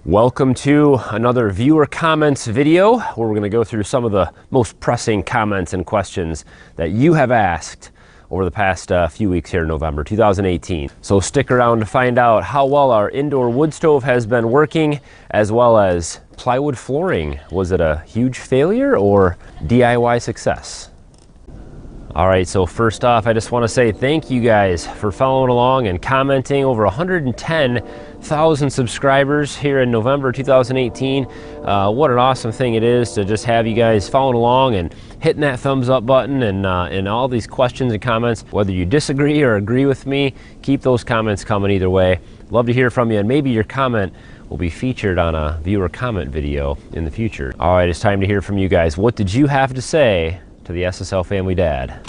Welcome to another viewer comments video where we're going to go through some of the most pressing comments and questions that you have asked over the past few weeks here in November 2018. So stick around to find out how well our indoor wood stove has been working, as well as plywood flooring. Was it a huge failure or DIY success? All right, so first off, I just want to say thank you guys for following along and commenting. Over 110,000 subscribers here in November 2018. What an awesome thing it is to just have you guys following along and hitting that thumbs up button and all these questions and comments. Whether you disagree or agree with me, keep those comments coming either way. Love to hear from you, and maybe your comment will be featured on a viewer comment video in the future. All right, it's time to hear from you guys. What did you have to say to the SSL Family Dad?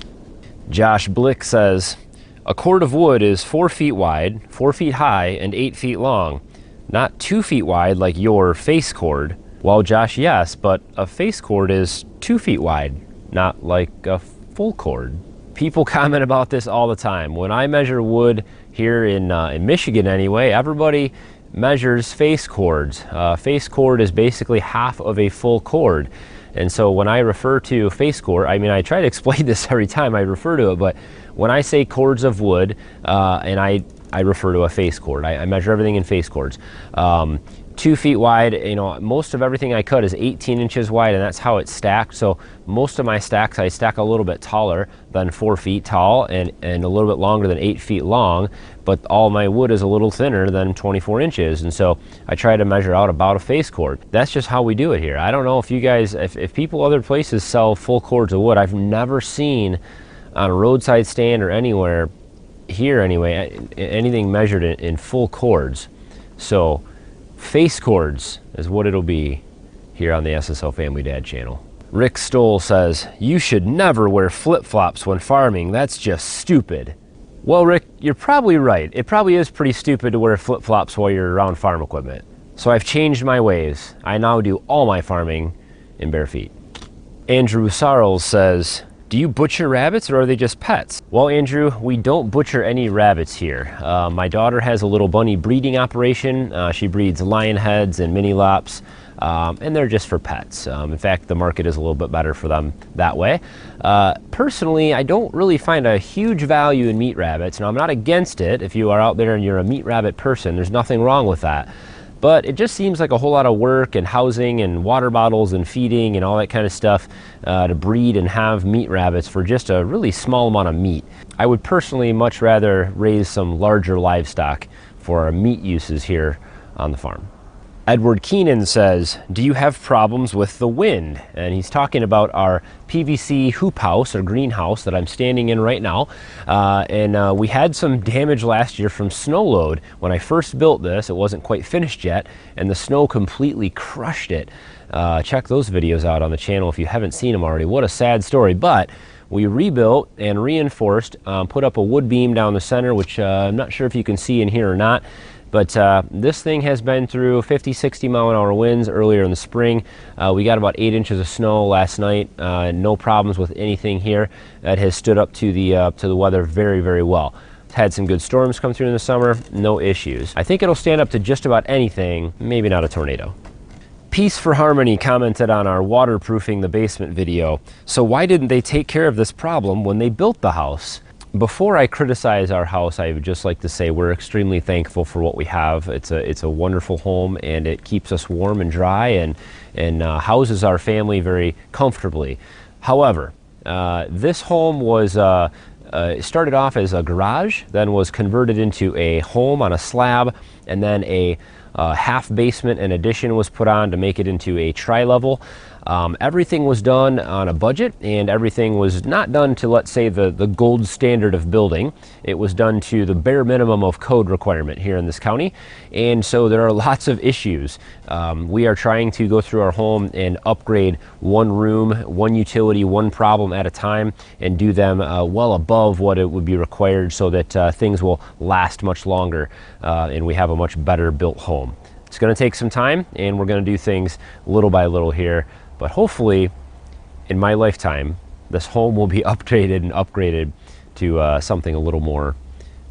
Josh Blick says, a cord of wood is 4 feet wide, 4 feet high, and 8 feet long. Not 2 feet wide like your face cord. Well, Josh, yes, but a face cord is 2 feet wide, not like a full cord. People comment about this all the time. When I measure wood here in Michigan anyway, everybody measures face cords. Face cord is basically half of a full cord. And so when I refer to face cord, I mean, I try to explain this every time I refer to it, but when I say cords of wood, and I refer to a face cord, I measure everything in face cords. 2 feet wide, you know, most of everything I cut is 18 inches wide, and that's how it's stacked. So most of my stacks, I stack a little bit taller than 4 feet tall and a little bit longer than 8 feet long, but all my wood is a little thinner than 24 inches. And so I try to measure out about a face cord. That's just how we do it here. I don't know if you guys, if people other places sell full cords of wood, I've never seen on a roadside stand or anywhere, here anyway, anything measured in full cords. So face cords is what it'll be here on the SSL Family Dad channel. Rick Stoll says, you should never wear flip-flops when farming. That's just stupid. Well, Rick, you're probably right. It probably is pretty stupid to wear flip-flops while you're around farm equipment. So I've changed my ways. I now do all my farming in bare feet. Andrew Sarles says, do you butcher rabbits or are they just pets? Well, Andrew, we don't butcher any rabbits here. My daughter has a little bunny breeding operation. She breeds lion heads and mini lops, and they're just for pets. In fact, the market is a little bit better for them that way. Personally, I don't really find a huge value in meat rabbits. Now, I'm not against it. If you are out there and you're a meat rabbit person, there's nothing wrong with that. But it just seems like a whole lot of work and housing and water bottles and feeding and all that kind of stuff to breed and have meat rabbits for just a really small amount of meat. I would personally much rather raise some larger livestock for our meat uses here on the farm. Edward Keenan says, do you have problems with the wind? And he's talking about our PVC hoop house or greenhouse that I'm standing in right now. We had some damage last year from snow load. When I first built this, it wasn't quite finished yet, and the snow completely crushed it. Check those videos out on the channel if you haven't seen them already. What a sad story. But we rebuilt and reinforced, put up a wood beam down the center, which I'm not sure if you can see in here or not. But this thing has been through 50, 60 mile an hour winds earlier in the spring. We got about 8 inches of snow last night. No problems with anything here. That has stood up to the weather very, very well. Had some good storms come through in the summer, no issues. I think it'll stand up to just about anything, maybe not a tornado. Peace for Harmony commented on our waterproofing the basement video. So why didn't they take care of this problem when they built the house? Before I criticize our house, I would just like to say we're extremely thankful for what we have. It's a wonderful home, and it keeps us warm and dry and houses our family very comfortably. However, this home was started off as a garage, then was converted into a home on a slab, and then a half basement and addition was put on to make it into a tri-level. Everything was done on a budget, and everything was not done to, let's say, the gold standard of building. It was done to the bare minimum of code requirement here in this county, and so there are lots of issues. We are trying to go through our home and upgrade one room, one utility, one problem at a time, and do them well above what it would be required so that things will last much longer and we have a much better built home. It's going to take some time, and we're going to do things little by little here. But hopefully, in my lifetime, this home will be updated and upgraded to something a little more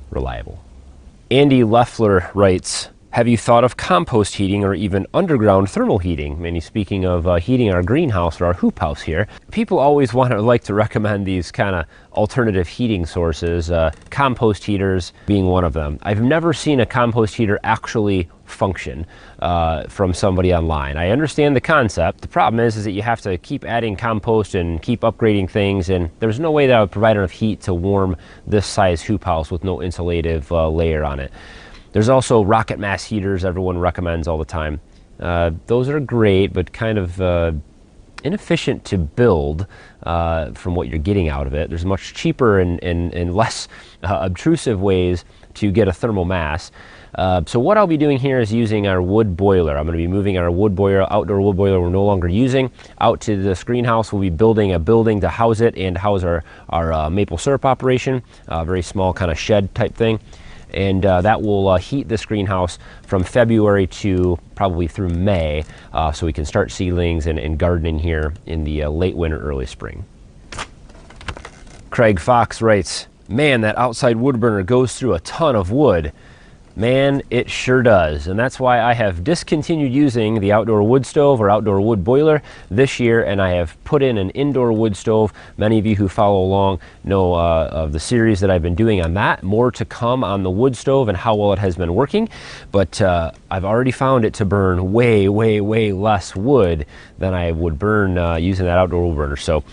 reliable. Andy Leffler writes, Have you thought of compost heating or even underground thermal heating? Maybe speaking of heating our greenhouse or our hoop house here, people always like to recommend these kind of alternative heating sources, compost heaters being one of them. I've never seen a compost heater actually function from somebody online. I understand the concept. The problem is that you have to keep adding compost and keep upgrading things, and there's no way that I would provide enough heat to warm this size hoop house with no insulative layer on it. There's also rocket mass heaters everyone recommends all the time. Those are great, but kind of inefficient to build from what you're getting out of it. There's much cheaper and less obtrusive ways to get a thermal mass. So what I'll be doing here is using our wood boiler. I'm going to be moving our wood boiler, outdoor wood boiler we're no longer using, out to this greenhouse. We'll be building a building to house it and house our maple syrup operation, a very small kind of shed type thing. And that will heat this greenhouse from February to probably through May, so we can start seedlings and gardening here in the late winter, early spring. Craig Fox writes, man, that outside wood burner goes through a ton of wood. Man, it sure does. And that's why I have discontinued using the outdoor wood stove or outdoor wood boiler this year, and I have put in an indoor wood stove. Many of you who follow along know of the series that I've been doing on that. More to come on the wood stove and how well it has been working. But I've already found it to burn way, way, way less wood than I would burn using that outdoor wood burner. So,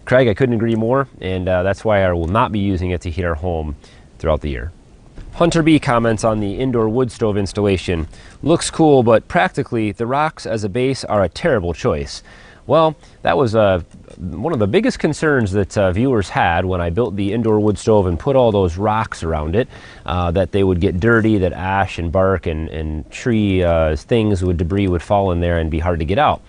Craig, I couldn't agree more, and that's why I will not be using it to heat our home throughout the year. Hunter B comments on the indoor wood stove installation. Looks cool, but practically the rocks as a base are a terrible choice. Well, that was one of the biggest concerns that viewers had when I built the indoor wood stove and put all those rocks around it, that they would get dirty, that ash and bark and tree things with debris would fall in there and be hard to get out.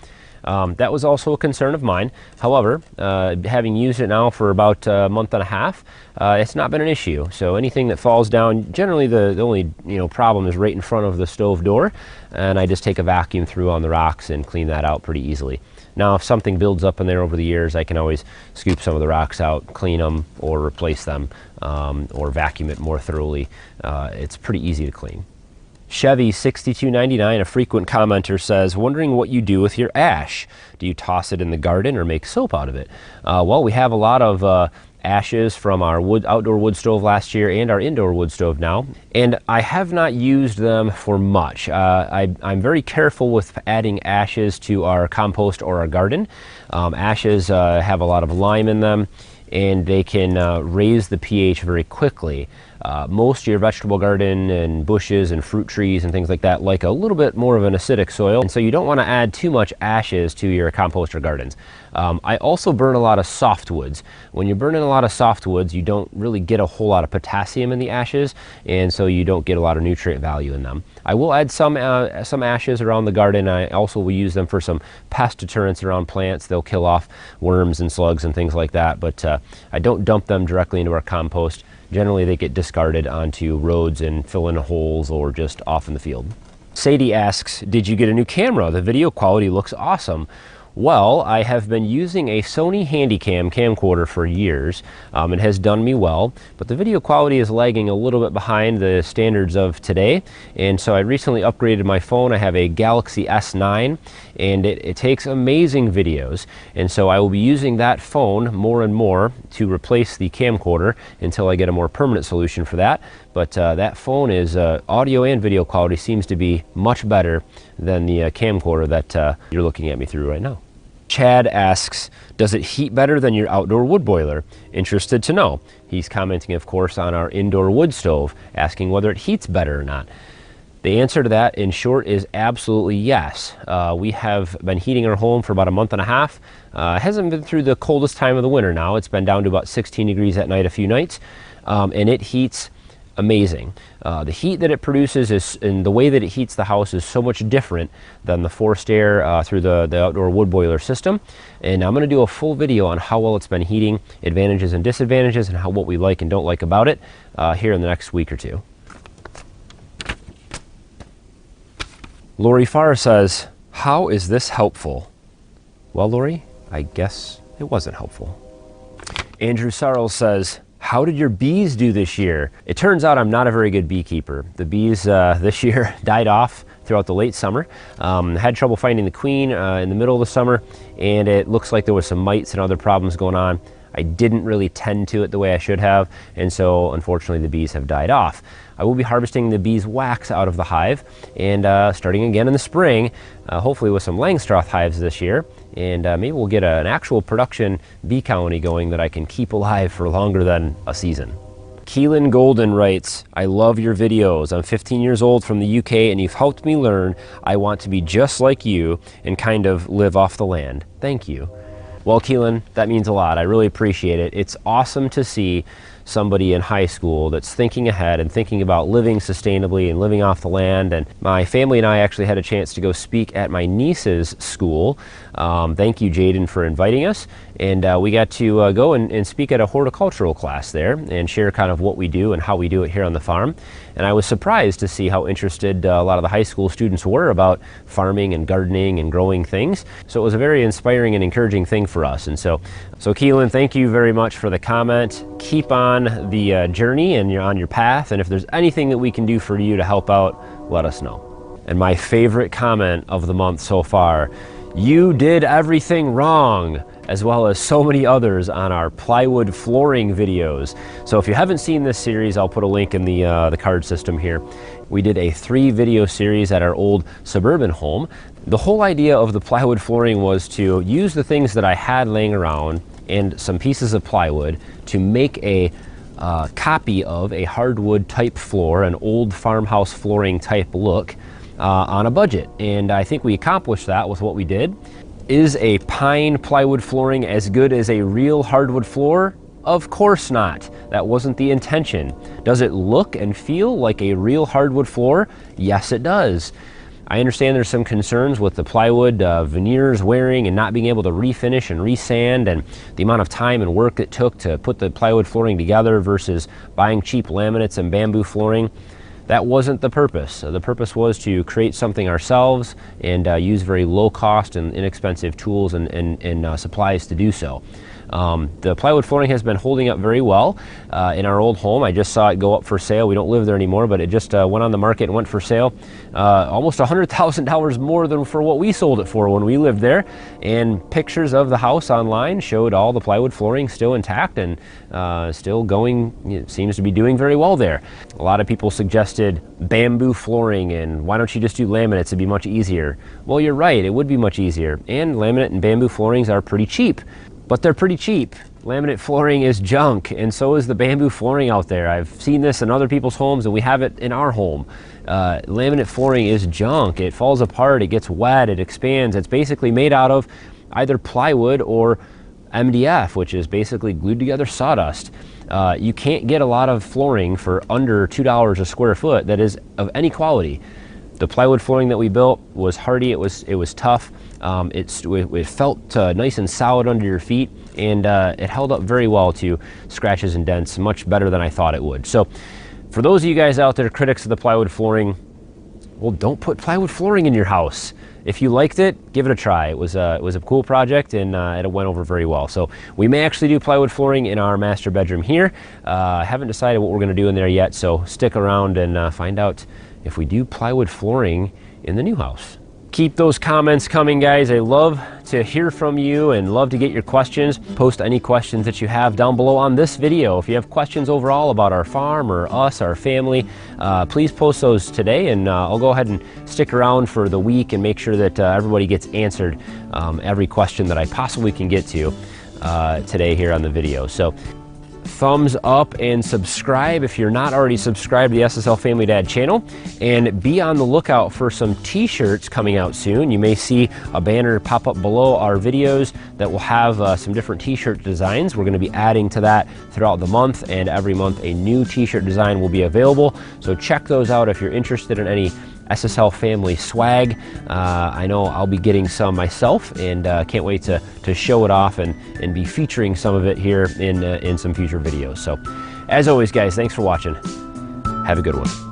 That was also a concern of mine. However, having used it now for about a month and a half, it's not been an issue. So anything that falls down, generally the only problem is right in front of the stove door, and I just take a vacuum through on the rocks and clean that out pretty easily. Now, if something builds up in there over the years, I can always scoop some of the rocks out, clean them, or replace them, or vacuum it more thoroughly. It's pretty easy to clean. Chevy 6299, a frequent commenter, says, wondering what you do with your ash. Do you toss it in the garden or make soap out of it? Well, we have a lot of ashes from our outdoor wood stove last year and our indoor wood stove now, and I have not used them for much. I'm very careful with adding ashes to our compost or our garden. Ashes have a lot of lime in them, and they can raise the pH very quickly. Most of your vegetable garden and bushes and fruit trees and things like that like a little bit more of an acidic soil, and so you don't want to add too much ashes to your compost or gardens. I also burn a lot of softwoods. When you're burning a lot of softwoods, you don't really get a whole lot of potassium in the ashes, and so you don't get a lot of nutrient value in them. I will add some ashes around the garden. I also will use them for some pest deterrents around plants. They'll kill off worms and slugs and things like that, but I don't dump them directly into our compost. Generally, they get discarded onto roads and fill in holes or just off in the field. Sadie asks, did you get a new camera? The video quality looks awesome. Well, I have been using a Sony Handycam camcorder for years. It has done me well, but the video quality is lagging a little bit behind the standards of today, and so I recently upgraded my phone. I have a Galaxy S9, and it takes amazing videos, and so I will be using that phone more and more to replace the camcorder until I get a more permanent solution for that. But that phone is audio and video quality seems to be much better than the camcorder that you're looking at me through right now. Chad asks, does it heat better than your outdoor wood boiler? Interested to know. He's commenting, of course, on our indoor wood stove, asking whether it heats better or not. The answer to that, in short, is absolutely yes. We have been heating our home for about a month and a half. It hasn't been through the coldest time of the winter now. It's been down to about 16 degrees at night a few nights, and it heats amazing. The heat that it produces and the way that it heats the house is so much different than the forced air through the outdoor wood boiler system. And I'm going to do a full video on how well it's been heating, advantages and disadvantages, and what we like and don't like about it here in the next week or two. Lori Farr says, how is this helpful? Well, Lori, I guess it wasn't helpful. Andrew Sarles says, how did your bees do this year? It turns out I'm not a very good beekeeper. The bees this year died off throughout the late summer. Had trouble finding the queen in the middle of the summer, and it looks like there was some mites and other problems going on. I didn't really tend to it the way I should have, and so unfortunately the bees have died off. I will be harvesting the beeswax out of the hive, and starting again in the spring, hopefully with some Langstroth hives this year, and maybe we'll get an actual production bee colony going that I can keep alive for longer than a season. Keelan Golden writes, I love your videos. I'm 15 years old from the UK, and you've helped me learn I want to be just like you and kind of live off the land. Thank you. Well, Keelan, that means a lot. I really appreciate it. It's awesome to see somebody in high school that's thinking ahead and thinking about living sustainably and living off the land. And my family and I actually had a chance to go speak at my niece's school. Thank you, Jaden, for inviting us. And we got to go and speak at a horticultural class there and share kind of what we do and how we do it here on the farm. And I was surprised to see how interested a lot of the high school students were about farming and gardening and growing things. So it was a very inspiring and encouraging thing for us. And so Keelan, thank you very much for the comment. Keep on the journey and you're on your path. And if there's anything that we can do for you to help out, let us know. And my favorite comment of the month so far, you did everything wrong, as well as so many others on our plywood flooring videos. So if you haven't seen this series, I'll put a link in the card system here. We did a 3-video series at our old suburban home. The whole idea of the plywood flooring was to use the things that I had laying around and some pieces of plywood to make a copy of a hardwood type floor, an old farmhouse flooring type look on a budget. And I think we accomplished that with what we did. Is a pine plywood flooring as good as a real hardwood floor? Of course not. That wasn't the intention. Does it look and feel like a real hardwood floor? Yes, it does. I understand there's some concerns with the plywood veneers wearing and not being able to refinish and resand, and the amount of time and work it took to put the plywood flooring together versus buying cheap laminates and bamboo flooring. That wasn't the purpose. The purpose was to create something ourselves and use very low cost and inexpensive tools and supplies to do so. The plywood flooring has been holding up very well in our old home. I just saw it go up for sale. We don't live there anymore, but it just went on the market and went for sale. Almost $100,000 more than for what we sold it for when we lived there. And pictures of the house online showed all the plywood flooring still intact and still going. It seems to be doing very well there. A lot of people suggested bamboo flooring, and why don't you just do laminates? It'd be much easier. Well, you're right, it would be much easier. And laminate and bamboo floorings are pretty cheap. But they're pretty cheap. Laminate flooring is junk, and so is the bamboo flooring out there. I've seen this in other people's homes, and we have it in our home. Laminate flooring is junk. It falls apart, it gets wet, it expands. It's basically made out of either plywood or MDF, which is basically glued together sawdust. You can't get a lot of flooring for under $2 a square foot that is of any quality. The plywood flooring that we built was hardy, it was tough. It felt nice and solid under your feet, and it held up very well to scratches and dents, much better than I thought it would. So for those of you guys out there, critics of the plywood flooring, well, don't put plywood flooring in your house. If you liked it, give it a try. It was a cool project, and it went over very well. So we may actually do plywood flooring in our master bedroom here. I haven't decided what we're going to do in there yet, so stick around and find out if we do plywood flooring in the new house. Keep those comments coming, guys. I love to hear from you and love to get your questions. Post any questions that you have down below on this video. If you have questions overall about our farm or us, our family, please post those today, and I'll go ahead and stick around for the week and make sure that everybody gets answered every question that I possibly can get to today here on the video. So thumbs up and subscribe if you're not already subscribed to the SSL Family Dad channel, and be on the lookout for some t-shirts coming out soon. You may see a banner pop up below our videos that will have some different t-shirt designs. We're going to be adding to that throughout the month, and every month a new t-shirt design will be available. So check those out if you're interested in any SSL family swag. I know I'll be getting some myself, and can't wait to show it off and be featuring some of it here in some future videos. So as always, guys, thanks for watching. Have a good one.